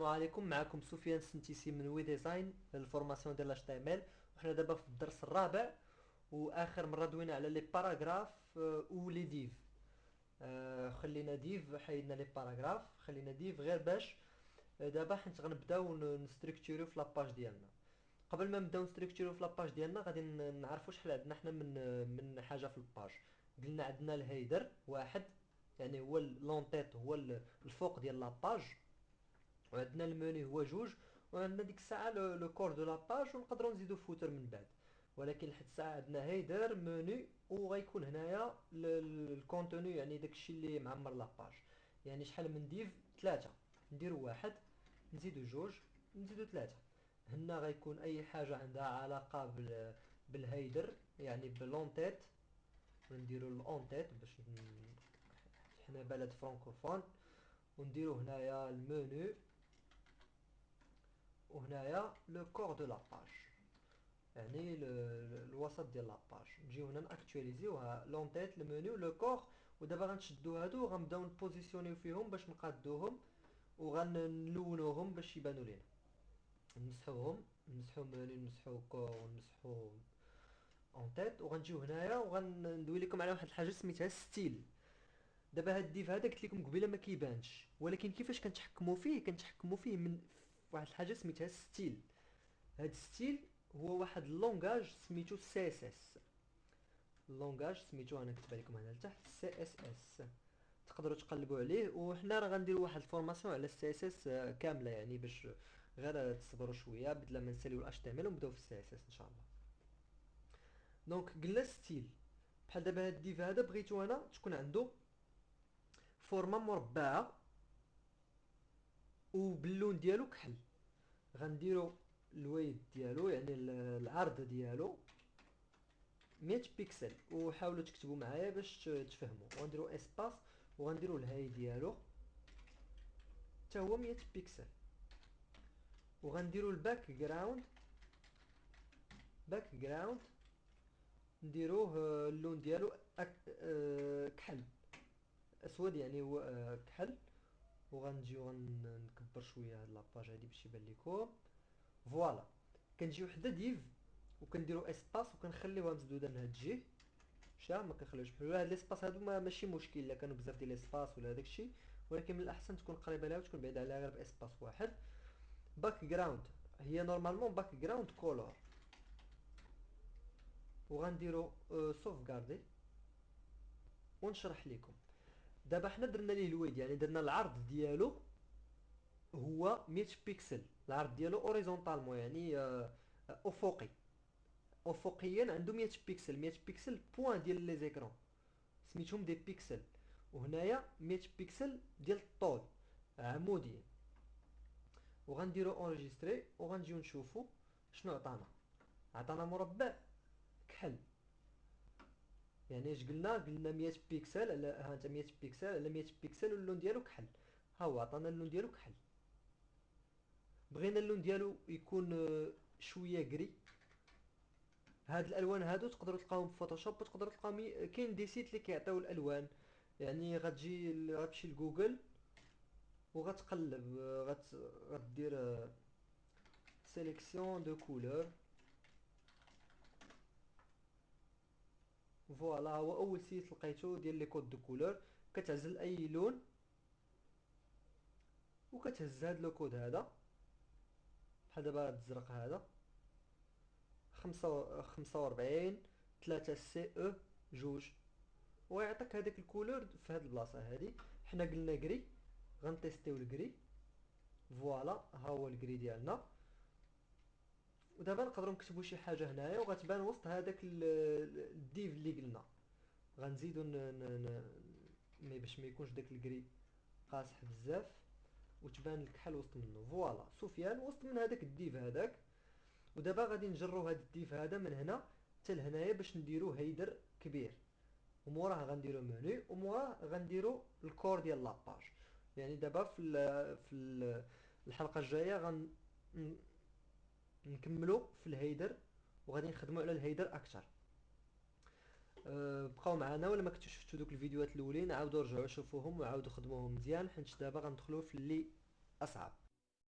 السلام عليكم. معكم سفيان السنتيسي من وي ديزاين الفورماسيون ديال اتش تي ام ال. وحنا دابا في الدرس الرابع، واخر مره دوينا على لي باراغراف و لي ديف. خلينا ديف، حيدنا لي باراغراف، خلينا ديف غير باش دابا حيت غنبداو نستركتوريو في لاباج ديالنا. قبل ما نبداو نستركتوريو في لاباج ديالنا غادي نعرفوا شحال عندنا حنا من حاجه في الباج. قلنا عندنا الهيدر واحد، يعني هو لونتيت، هو الفوق ديال لاباج، وعندنا الموني هو جوج، وعندنا ديك الساعه لو كور دو لاباج، ونقدروا نزيدو فوتر من بعد. ولكن لحد الساعه عندنا هيدر موني، وغيكون هنايا الكونتوني، يعني داكشي اللي معمر لاباج. يعني شحال من ديف؟ ثلاثه. نديرو واحد، نزيدو جوج، نزيدو ثلاثه. هنا غيكون اي حاجه عندها علاقه بالهيدر، يعني بلونتيت. نديرو لونتيت باش حنا بلد فرانكوفون. ونديرو هنايا المونو، وهنايا لو كور دو لاباج، يعني الوسط ديال لاباج. نجيو هنا ناكtualiزيوها لونتيت المونيو لو كور. ودابا غنشدو هادو وغنبداو نبوزيسيونيو فيهم باش نقادوهم، وغنلونوهم باش يبانو لينا. نمسحوهم، نمسحو مونيو، نمسحو كور، ونمسحو اونتيت. وغنجيو هنايا وغندوي لكم على واحد الحاجه سميتها ستيل. دابا هاد الديف هذا قلت لكم قبيله ما كيبانش، ولكن كيفاش كنتحكموا فيه؟ كنتحكموا فيه من واحد الحاجه سميتها ستيل. هاد ستيل هو واحد اللونغاج سميتو سي اس اس. اللونغاج سميتو، انا كتب لكم هنا لتحت، سي اس اس. تقدروا تقلبوا عليه. وحنا راه غنديروا واحد الفورماسيون على السي اس اس كامله، يعني باش غير تصبروا شويه بدل ما نساليو الاش تي ام ال ونبداو في السي اس اس ان شاء الله. دونك قلنا ستيل. بحال دابا هاد الديف هذا بغيتو انا تكون عنده فورمه مربعه وباللون ديالو كحل. غنديرو الويد ديالو، يعني العرض ديالو 100 بيكسل. وحاولوا تكتبوا معايا باش تفهموا. وغنديرو اسباس، وغنديرو الهاي ديالو حتى هو 100 بيكسل. وغنديرو الباك جراوند، باك جراوند نديروه اللون ديالو كحل، اسود، يعني هو كحل. وغنجيو غنكبر شويه هاد لاباج هادي باش يبان لكم. فوالا. كنجيو حدا ديف وكنديرو اسباس، وكنخليوها مسدوده من هاد الجهه. شا ما كنخليوش بحال هاد ليسباس هادو، ماشي مشكل الا كانوا بزاف ديال ليسباس ولا داكشي، ولكن من الاحسن تكون قريبه لها وتكون بعيده عليها غير باسباس واحد. باك جراوند هي نورمالمون باك جراوند كولور. وغنديرو سوفغاردي. ونشرح لكم. دابا حنا درنا ليه الويد، يعني درنا العرض ديالو هو 100 بيكسل. العرض ديالو اوريزونطالمون، يعني افقي. افقيا عنده 100 بيكسل. 100 بيكسل بوين ديال لي زيكرون سميتهم دي بيكسل. وهنايا 100 بيكسل ديال الطول عمودي. وغنديرو اونجستري، وغنجيو نشوفو شنو عطانا مربع كحل. يعني اش قلنا 100 بيكسل على، ها انت 100 بيكسل على 100 بيكسل، واللون ديالو كحل. ها هو عطانا اللون ديالو كحل. بغينا اللون ديالو يكون شويه قري. هاد الالوان هادو تقدروا تلقاوهم في فوتوشوب، وتقدروا تلقاو كاين دي سيت اللي كيعطيو الالوان. يعني غتمشي لجوجل وغتقلب، غدير سيليكسيون دو كولور. فوالا، هو اول سيت لقيتو ديال لي كود دو كولور. كتعزل اي لون وكتهز هاد لو كود هذا، بحال دابا هاد الزرق هذا 45 3 سي او جوج، ويعطيك هذاك الكولور في هاد البلاصه هادي. حنا قلنا كري، غنتيستيو الكري. فوالا، ها هو الكري ديالنا. ودابا نقدروا نكتبوا شي حاجه هنايا وغتبان وسط هذاك الديف اللي قلنا. غنزيدو باش ما يكونش داك الكري قاصح بزاف، وتبان الكحل وسط منه. فوالا، سفيان وسط من هذاك الديف هذاك. ودابا غادي نجرو هذا الديف هذا من هنا حتى لهنايا باش نديرو هيدر كبير. وموراه غنديرو موني، وموراه غنديرو الكور ديال لاباج. يعني دابا الحلقه الجايه نكملوا في الهيدر، وغادي نخدموا على الهيدر اكثر. بقاو معنا، ولا ما كنتوش شفتوا دوك الفيديوهات الاولين عاودوا رجعوا شوفوهم وعاودوا خدموهم مزيان، حيت دابا غندخلوا في اللي اصعب.